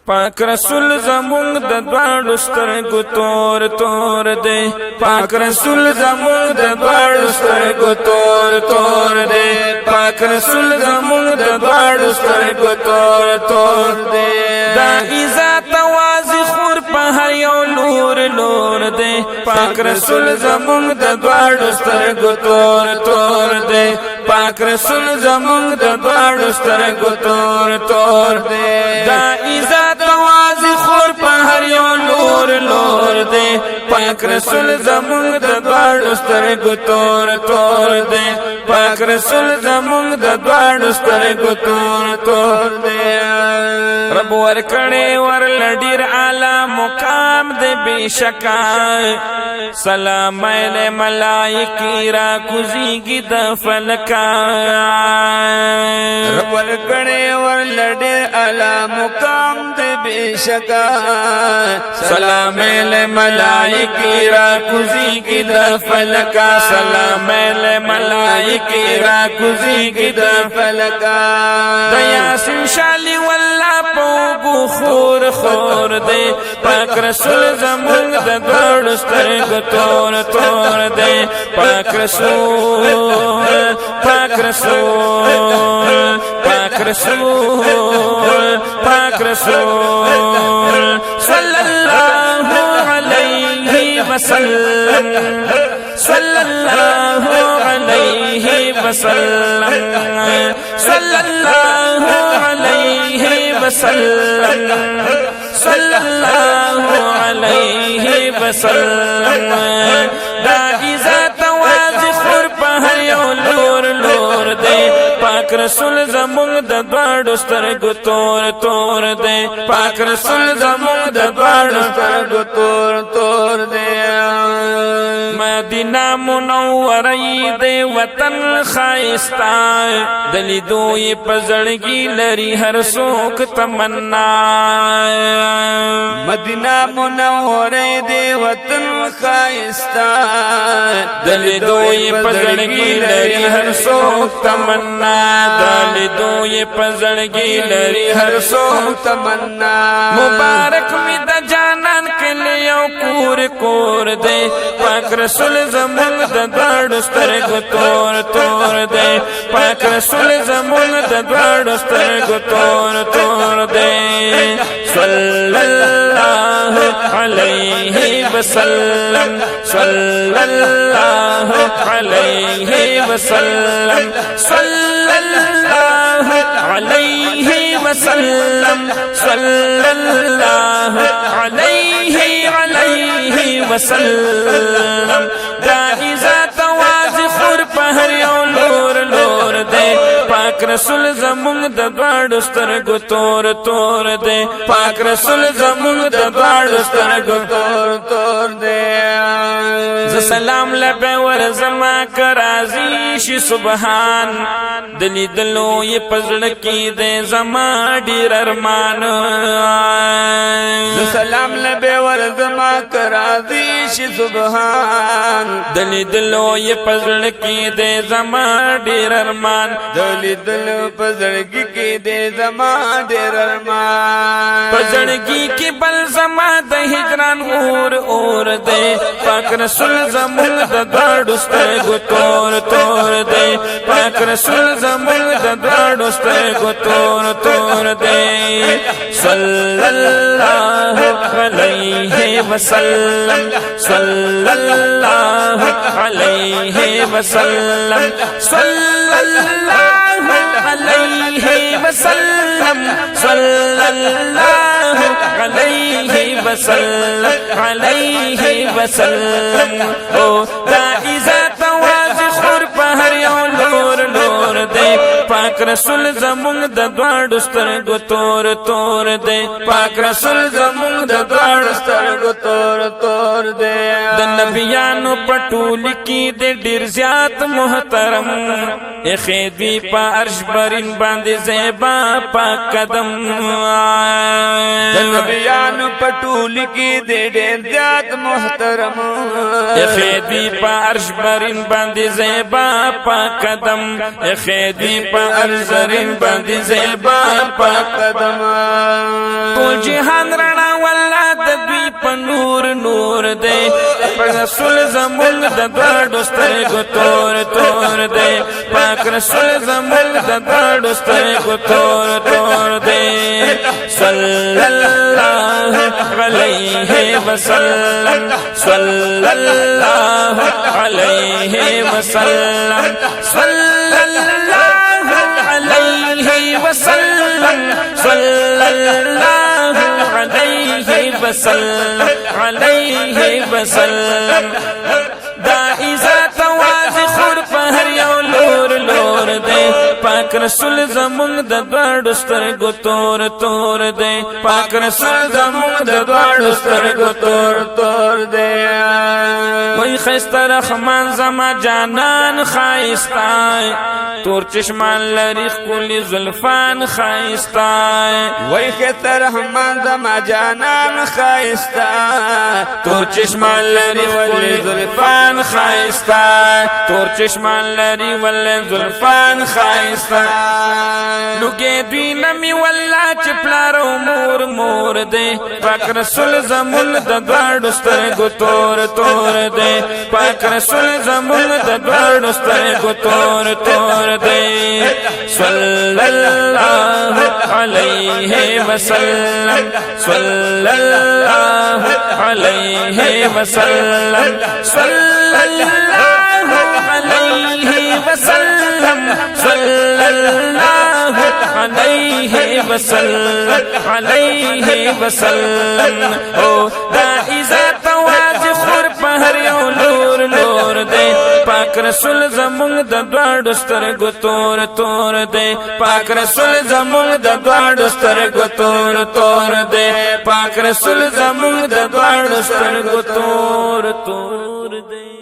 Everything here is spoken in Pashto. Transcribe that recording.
پاک رسول زمونږ د دواړو سترګو تور تور دی پاک رسول زمونږ د دواړو سترګو تور تور دی پاک رسول زمونږ د دواړو سترګو تور تور دی دا عزت واضح خور په هر یو لور لور دی پاک رسول زمونږ د دواړو سترګو تور تور دی پاک رسول زمونږ د دواړو سترګو تور تور دی دا عزت واضح خور په هر یو لور لور دی پاک رسول زمونږ د دواړو سترګو تور تور دی پاک رسول زمونږ د دواړو سترګو تور تور دی رب ورکړې ورل ډیر اعلی مقام دی بشکا سلام علی ملائکی را کوزیږي د فلکا رب ورکړې ورل ډیر اعلی مقام دی بشکا سلام علی ملائکی را کوزیږي د فلکا سلام علی ملائکی را کوزیږي د فلکا د یاسین شالی والله پوغو خور خور دی پاک رسول زمونږ د دواړو سترګو تور تور دی پاک رسول پاک رسول پاک رسول پاک رسول صلی الله علیه وسلم صلی الله علیه وسلم صلی الله علیه وسلم صلی الله علیه وسلم دا عزت واضح خور په هر یو لور لور دی پاک رسول زمونږ د دواړو سترګو تور تور دی پاک رسول زمونږ د دواړو سترګو تور تور دی مدینہ منوره دی وطن ښایسته د لیدو یې په زړګي لري هر څوک تمنا مدینہ منوره دی وطن ښایسته د لیدو یې په زړګي لري هر څوک تمنا د لیدو یې په زړګي لري هر څوک تمنا مبارک می د جانان کلی یو کور کور دی پاک رسول زمونږ د دواړو سترګو تور تور دی پاک رسول زمونږ د دواړو سترګو تور تور دی صلی الله علیه وسلم صلی الله علیه وسلم صلی الله علیه وسلم صلی الله علیه وسلم دا عزت واضح خور په هر یو لور لور دی پاک رسول زمونږ د دواړو سترګو تور تور دی پاک رسول زمونږ د دواړو سترګو تور تور دی ز سلام لبه ورزما کرازی شي سبحان دلی دلو یې پزړ کې دی زما ډیر ارمان ز سلام لبه ورزما کرازی شي سبحان دلی دلو یې پزړ کې دی زما ډیر ارمان دلی دلو پزړګي کې دی زما ډیر ارمان پزړګي کې بل زما د هجران اور اور دی پاک رسول زمونږ د دواړو سترګو تور تور دی پاک رسول زمونږ د دواړو سترګو تور تور دی صلی الله علیه وسلم صلی الله علیه وسلم صلی الله علیه وسلم صلی الله علیه وسلم علیه وسلم او دا عزت واضح خور په هر یو لور لور دی پاک رسول زمونږ د دواړو سترګو تور تور دی پاک رسول زمونږ د دواړو سترګو تور تور دی د نبیانو په ټولۍ کې د ډیر زیات محترم اخې دوی په عرش برین باندې زیبا پاک قدم د نبیانو پټول کې دې ډېر زیات محترم خیدی پا عرش برین باندې زیبا پا قدم خیدی پا عرش برین باندې زیبا پا قدم ټول جهان رڼا والله د دوی په نور نور دی پر رسول زمون د دوړو سترګو تور تور دی پاک رسول زمون د دوړو سترګو تور تور دی صلی الله علیه وسلم صلی الله علیه وسلم صلی الله علیه وسلم صلی الله علیه وسلم علیه وسلم دا عزت واځي خور په هر یو لور لور دی پاک رسول زمون د دوړو سترګو تور تور دی پاک رسول زمون د دوړو سترګو تور تور دی وای خسته رحمان زما جانان خایستای تور چشمان لري خولي زلفان خایستای وای خسته رحمان زما جانان خایستای تور چشمان لري خولي زلفان خایستای تور چشمان لري ول زلفان خایستای لوګي دوی نمی والله چې پلارو مور مور دی پاک رسول زمون د دوړو سترګو تور تور دی پاک رسول زمون د دوړو سترګو تور تور دی صلی الله علیه وسلم صلی الله علیه وسلم صلی الله علیه وسلم صلی الله علیه وسلم علیه وسلم او دا عزت واځي خور په هر یو لور لور دی پاک رسول زمون د دوړو سترګو تور تور دی پاک رسول زمون د دوړو سترګو تور تور دی پاک رسول زمون د دوړو سترګو تور تور دی